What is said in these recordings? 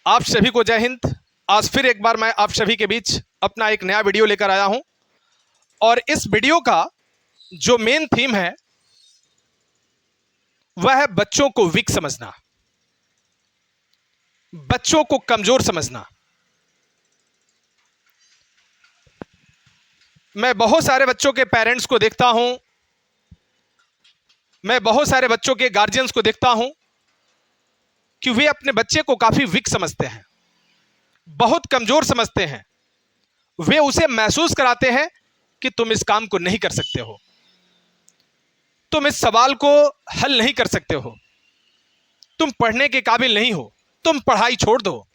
आप सभी को जय हिंद। आज फिर एक बार मैं आप सभी के बीच अपना एक नया वीडियो लेकर आया हूं और इस वीडियो का जो मेन थीम है वह है बच्चों को वीक समझना, बच्चों को कमजोर समझना। मैं बहुत सारे बच्चों के पेरेंट्स को देखता हूं, मैं बहुत सारे बच्चों के गार्जियंस को देखता हूं कि वे अपने बच्चे को काफी वीक समझते हैं, बहुत कमजोर समझते हैं। वे उसे महसूस कराते हैं कि तुम इस काम को नहीं कर सकते हो, तुम इस सवाल को हल नहीं कर सकते हो, तुम पढ़ने के काबिल नहीं हो, तुम पढ़ाई छोड़ दो।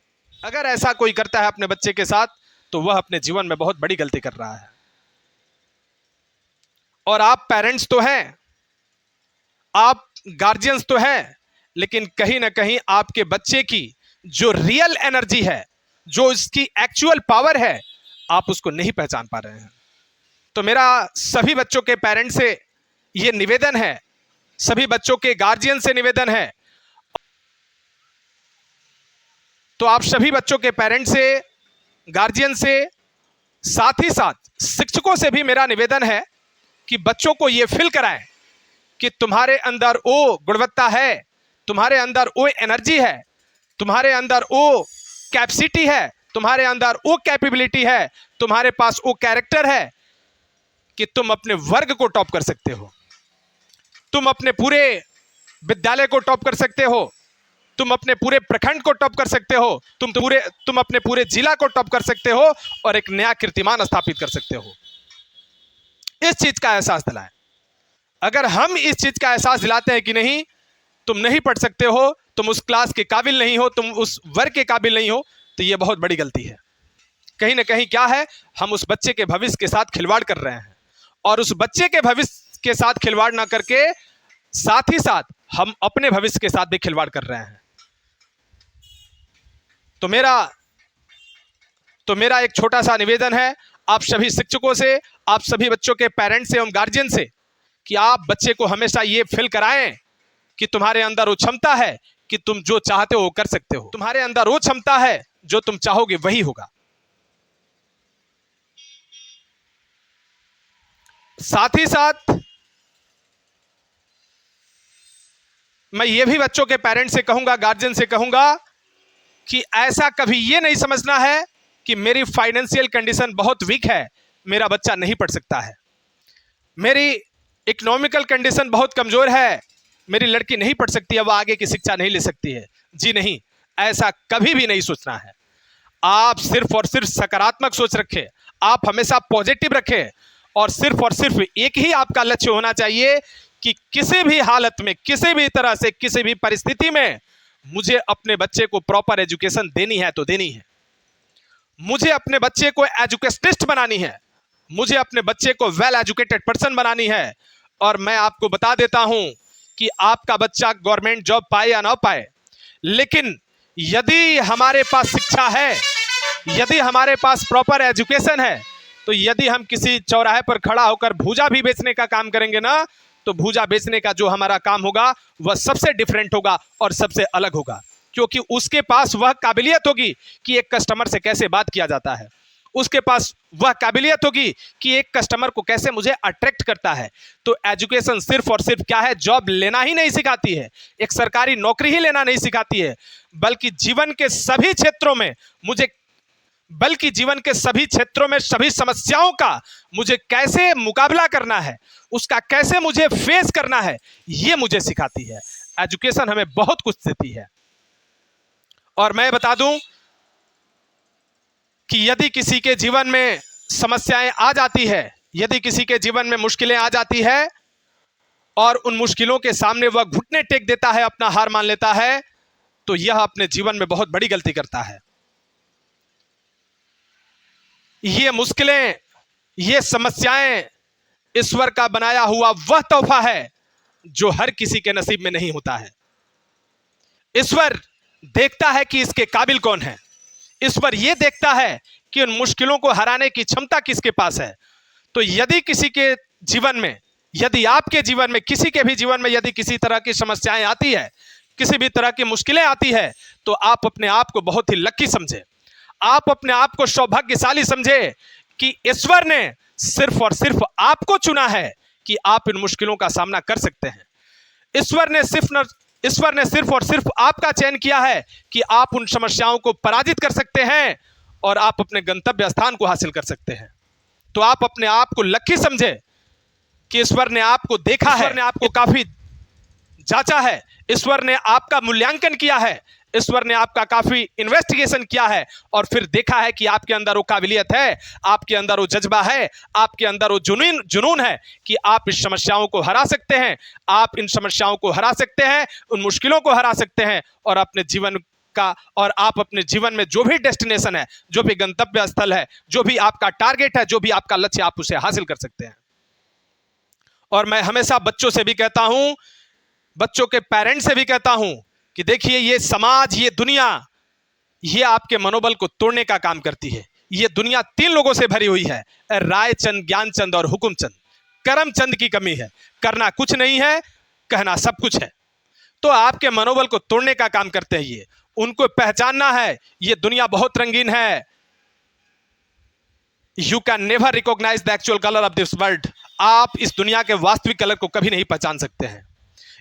अगर ऐसा कोई करता है अपने बच्चे के साथ तो वह अपने जीवन में बहुत बड़ी गलती कर रहा है। और आप पेरेंट्स तो हैं, आप गार्जियंस तो हैं, लेकिन कहीं ना कहीं आपके बच्चे की जो रियल एनर्जी है, जो इसकी एक्चुअल पावर है, आप उसको नहीं पहचान पा रहे हैं। तो मेरा सभी बच्चों के पेरेंट्स से यह निवेदन है, सभी बच्चों के गार्जियन से निवेदन है, तो आप सभी बच्चों के पेरेंट्स से, गार्जियन से, साथ ही साथ शिक्षकों से भी मेरा निवेदन है कि बच्चों को यह फील कराएं कि तुम्हारे अंदर वो गुणवत्ता है, तुम्हारे अंदर वो एनर्जी है, तुम्हारे अंदर वो कैपेसिटी है, तुम्हारे अंदर वो कैपेबिलिटी है, तुम्हारे पास वो कैरेक्टर है कि तुम अपने वर्ग को टॉप कर सकते हो, तुम अपने पूरे विद्यालय को टॉप कर सकते हो, तुम अपने पूरे प्रखंड को टॉप कर सकते हो, तुम अपने पूरे जिला को टॉप कर सकते हो और एक नया कीर्तिमान स्थापित कर सकते हो। इस चीज का एहसास दिलाएं। अगर हम इस चीज का एहसास दिलाते हैं कि नहीं, तुम नहीं पढ़ सकते हो, तुम उस क्लास के काबिल नहीं हो, तुम उस वर्ग के काबिल नहीं हो, तो यह बहुत बड़ी गलती है। कहीं ना कहीं क्या है, हम उस बच्चे के भविष्य के साथ खिलवाड़ कर रहे हैं और उस बच्चे के भविष्य के साथ खिलवाड़ ना करके साथ ही साथ हम अपने भविष्य के साथ भी खिलवाड़ कर रहे हैं। तो मेरा एक छोटा सा निवेदन है आप सभी शिक्षकों से, आप सभी बच्चों के पेरेंट्स एवं गार्जियन से कि आप बच्चे को हमेशा ये फील कराएं कि तुम्हारे अंदर वो क्षमता है कि तुम जो चाहते हो वो कर सकते हो, तुम्हारे अंदर वो क्षमता है जो तुम चाहोगे वही होगा। साथ ही साथ मैं ये भी बच्चों के पेरेंट्स से कहूंगा, गार्जियन से कहूंगा कि ऐसा कभी ये नहीं समझना है कि मेरी फाइनेंशियल कंडीशन बहुत वीक है, मेरा बच्चा नहीं पढ़ सकता है, मेरी इकोनॉमिकल कंडीशन बहुत कमजोर है, मेरी लड़की नहीं पढ़ सकती है, वह आगे की शिक्षा नहीं ले सकती है। जी नहीं, ऐसा कभी भी नहीं सोचना है। आप सिर्फ और सिर्फ सकारात्मक सोच रखें, आप हमेशा पॉजिटिव रखें और सिर्फ एक ही आपका लक्ष्य होना चाहिए कि किसी भी हालत में, किसी भी तरह से, किसी भी परिस्थिति में मुझे अपने बच्चे को प्रॉपर एजुकेशन देनी है तो देनी है, मुझे अपने बच्चे को एजुकेशनिस्ट बनानी है, मुझे अपने बच्चे को वेल एजुकेटेड पर्सन बनानी है। और मैं आपको बता देता हूं कि आपका बच्चा गवर्नमेंट जॉब पाए या ना पाए, लेकिन यदि हमारे पास शिक्षा है, यदि हमारे पास प्रॉपर एजुकेशन है, तो यदि हम किसी चौराहे पर खड़ा होकर भूजा भी बेचने का काम करेंगे ना, तो भूजा बेचने का जो हमारा काम होगा वह सबसे डिफरेंट होगा और सबसे अलग होगा, क्योंकि उसके पास वह काबिलियत होगी कि एक कस्टमर से कैसे बात किया जाता है, उसके पास वह काबिलियत होगी कि एक कस्टमर को कैसे मुझे अट्रैक्ट करता है। तो एजुकेशन सिर्फ और सिर्फ क्या है, जॉब लेना ही नहीं सिखाती है, एक सरकारी नौकरी ही लेना नहीं सिखाती है, बल्कि जीवन के सभी क्षेत्रों में सभी समस्याओं का मुझे कैसे मुकाबला करना है, उसका कैसे मुझे फेस करना है, यह मुझे सिखाती है। एजुकेशन हमें बहुत कुछ देती है। और मैं बता दूं कि यदि किसी के जीवन में समस्याएं आ जाती है, यदि किसी के जीवन में मुश्किलें आ जाती है और उन मुश्किलों के सामने वह घुटने टेक देता है, अपना हार मान लेता है, तो यह अपने जीवन में बहुत बड़ी गलती करता है। ये मुश्किलें, ये समस्याएं ईश्वर का बनाया हुआ वह तोहफा है जो हर किसी के नसीब में नहीं होता है। ईश्वर देखता है कि इसके काबिल कौन है, ईश्वर यह देखता है कि उन मुश्किलों को हराने की क्षमता किसके पास है। तो यदि किसी के जीवन में, यदि आपके जीवन में, किसी के भी जीवन में यदि किसी तरह की समस्याएं आती है, किसी भी तरह की मुश्किलें आती है तो आप अपने आप को बहुत ही लकी समझे, आप अपने आप को सौभाग्यशाली समझे कि ईश्वर ने सिर्फ और सिर्फ आपको चुना है कि आप इन मुश्किलों का सामना कर सकते हैं। ईश्वर ने सिर्फ और सिर्फ आपका चयन किया है कि आप उन समस्याओं को पराजित कर सकते हैं और आप अपने गंतव्य स्थान को हासिल कर सकते हैं। तो आप अपने आप को लकी समझे कि ईश्वर ने आपको देखा है, ईश्वर ने आपको काफी जांचा है, ईश्वर ने आपका मूल्यांकन किया है, ईश्वर ने आपका काफी इन्वेस्टिगेशन किया है और फिर देखा है कि आपके अंदर वो काबिलियत है, आपके अंदर वो जज्बा है, आपके अंदर वो जुनून है कि आप इस समस्याओं को हरा सकते हैं, आप इन समस्याओं को हरा सकते हैं, उन मुश्किलों को हरा सकते हैं और अपने जीवन का और आप अपने जीवन में जो भी डेस्टिनेशन है, जो भी गंतव्य स्थल है, जो भी आपका टारगेट है, जो भी आपका लक्ष्य, आप उसे हासिल कर सकते हैं। और मैं हमेशा बच्चों से भी कहता हूं, बच्चों के पेरेंट्स से भी कहता हूं कि देखिए ये समाज, ये दुनिया, ये आपके मनोबल को तोड़ने का काम करती है। ये दुनिया 3 लोगों से भरी हुई है, रायचंद, ज्ञानचंद और हुकुमचंद। करमचंद की कमी है, करना कुछ नहीं है, कहना सब कुछ है। तो आपके मनोबल को तोड़ने का काम करते हैं ये, उनको पहचानना है ये दुनिया बहुत रंगीन है। You can never recognise the actual colour of this world. आप इस दुनिया के वास्तविक कलर को कभी नहीं पहचान सकते हैं।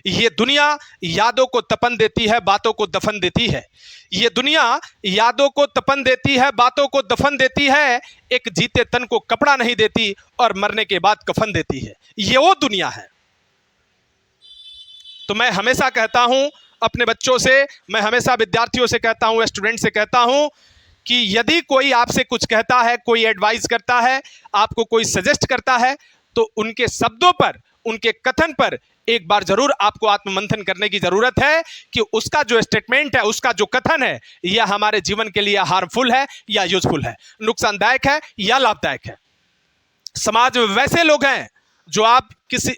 ये दुनिया यादों को तपन देती है, बातों को दफन देती है। ये दुनिया यादों को तपन देती है, बातों को दफन देती है, एक जीते तन को कपड़ा नहीं देती और मरने के बाद कफन देती है। ये वो दुनिया है। तो मैं हमेशा कहता हूं अपने बच्चों से, मैं हमेशा विद्यार्थियों से कहता हूं, स्टूडेंट से कहता हूं कि यदि कोई आपसे कुछ कहता है, कोई एडवाइस करता है, आपको कोई सजेस्ट करता है, तो उनके शब्दों पर, उनके कथन पर एक बार जरूर आपको आत्ममंथन करने की जरूरत है कि उसका जो स्टेटमेंट है, उसका जो कथन है, यह हमारे जीवन के लिए हार्मफुल है या यूजफुल है, नुकसानदायक है या लाभदायक है। समाज में वैसे लोग हैं जो आप किसी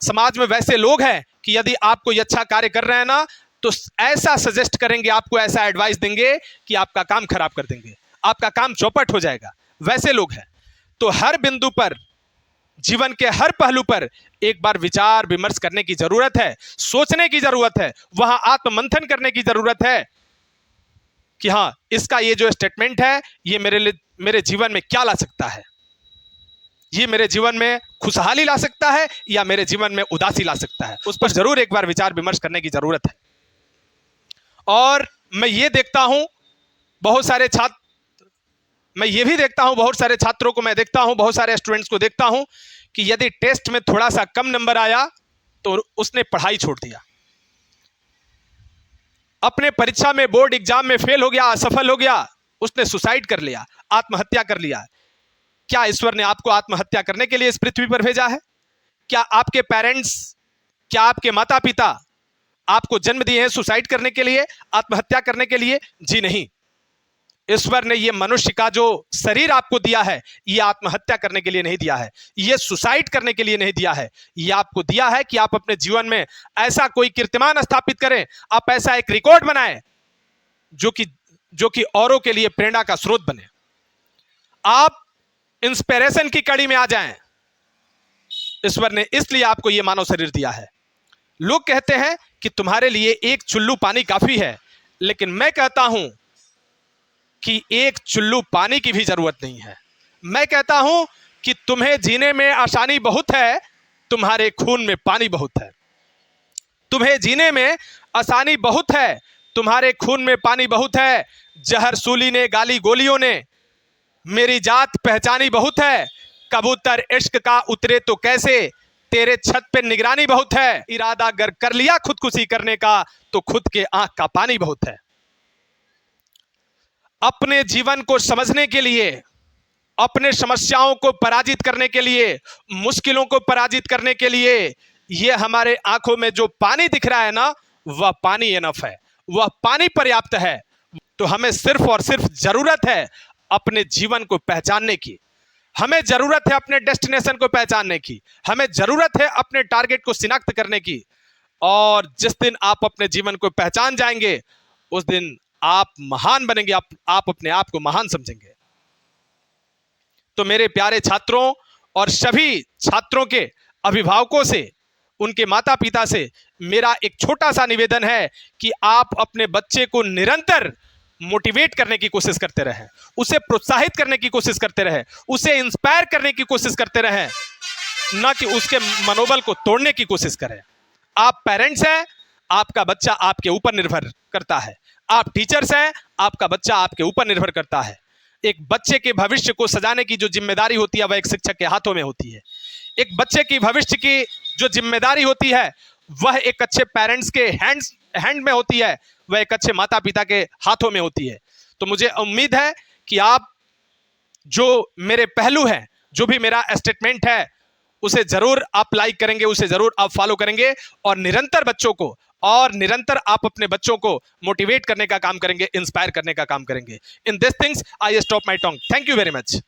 समाज में वैसे लोग हैं कि यदि आप कोई अच्छा कार्य कर रहे हैं ना, तो ऐसा सजेस्ट करेंगे, आपको ऐसा एडवाइस देंगे कि आपका काम खराब कर देंगे, आपका काम चौपट हो जाएगा। वैसे लोग हैं। तो हर बिंदु पर, जीवन के हर पहलू पर एक बार विचार विमर्श करने की जरूरत है, सोचने की जरूरत है, वहां आत्ममंथन करने की जरूरत है कि हां, इसका ये जो स्टेटमेंट है, ये मेरे जीवन में क्या ला सकता है, ये मेरे जीवन में खुशहाली ला सकता है या मेरे जीवन में उदासी ला सकता है। उस पर जरूर एक बार विचार विमर्श करने की जरूरत है। और मैं ये देखता हूं बहुत सारे छात्रों को मैं देखता हूं, बहुत सारे स्टूडेंट्स को देखता हूं कि यदि टेस्ट में थोड़ा सा कम नंबर आया तो उसने पढ़ाई छोड़ दिया, अपने परीक्षा में, बोर्ड एग्जाम में फेल हो गया, असफल हो गया, उसने सुसाइड कर लिया, आत्महत्या कर लिया। क्या ईश्वर ने आपको आत्महत्या करने के लिए इस पृथ्वी पर भेजा है? क्या आपके पेरेंट्स, क्या आपके माता पिता आपको जन्म दिए हैं सुसाइड करने के लिए, आत्महत्या करने के लिए? जी नहीं। ईश्वर ने ये मनुष्य का जो शरीर आपको दिया है, ये आत्महत्या करने के लिए नहीं दिया है, ये सुसाइड करने के लिए नहीं दिया है। ये आपको दिया है कि आप अपने जीवन में ऐसा कोई कीर्तिमान स्थापित करें, आप ऐसा एक रिकॉर्ड बनाएं जो कि औरों के लिए प्रेरणा का स्रोत बने, आप इंस्पिरेशन की कड़ी में आ जाएं। ईश्वर ने इसलिए आपको यह मानव शरीर दिया है। लोग कहते हैं कि तुम्हारे लिए एक चुल्लू पानी काफी है, लेकिन मैं कहता हूं कि एक चुल्लू पानी की भी जरूरत नहीं है। मैं कहता हूं कि तुम्हें जीने में आसानी बहुत है, तुम्हारे खून में पानी बहुत है। तुम्हें जीने में आसानी बहुत है, तुम्हारे खून में पानी बहुत है। जहर सूली ने, गाली गोलियों ने मेरी जात पहचानी बहुत है। कबूतर इश्क का उतरे तो कैसे, तेरे छत पे निगरानी बहुत है। इरादा अगर कर लिया खुदकुशी करने का, तो खुद के आंख का पानी बहुत है। अपने जीवन को समझने के लिए, अपने समस्याओं को पराजित करने के लिए, मुश्किलों को पराजित करने के लिए, ये हमारे आंखों में जो पानी दिख रहा है ना, वह पानी इनफ है, वह पानी पर्याप्त है। तो हमें सिर्फ और सिर्फ जरूरत है अपने जीवन को पहचानने की, हमें जरूरत है अपने डेस्टिनेशन को पहचानने की, हमें जरूरत है अपने टारगेट को शिनाख्त करने की। और जिस दिन आप अपने जीवन को पहचान जाएंगे, उस दिन आप महान बनेंगे, आप अपने आप को महान समझेंगे। तो मेरे प्यारे छात्रों और सभी छात्रों के अभिभावकों से, उनके माता पिता से मेरा एक छोटा सा निवेदन है कि आप अपने बच्चे को निरंतर मोटिवेट करने की कोशिश करते रहें, उसे प्रोत्साहित करने की कोशिश करते रहें, उसे इंस्पायर करने की कोशिश करते रहें, ना कि उसके मनोबल को तोड़ने की कोशिश करें। आप पेरेंट्स हैं, आपका बच्चा आपके ऊपर निर्भर करता है। आप टीचर्स हैं, आपका बच्चा आपके ऊपर निर्भर करता है। एक बच्चे के भविष्य को सजाने की जो जिम्मेदारी होती है वह एक शिक्षक के हाथों में होती है। एक बच्चे की भविष्य की जो जिम्मेदारी होती है वह एक अच्छे पेरेंट्स के हैंड में होती है, वह एक अच्छे माता पिता के हाथों में होती है। तो मुझे उम्मीद है कि आप जो मेरे पहलू हैं, जो भी मेरा स्टेटमेंट है, उसे जरूर आप लाइक करेंगे, उसे जरूर आप फॉलो करेंगे और निरंतर आप अपने बच्चों को मोटिवेट करने का काम करेंगे, इंस्पायर करने का काम करेंगे। In this things I stop my tongue. Thank you very much.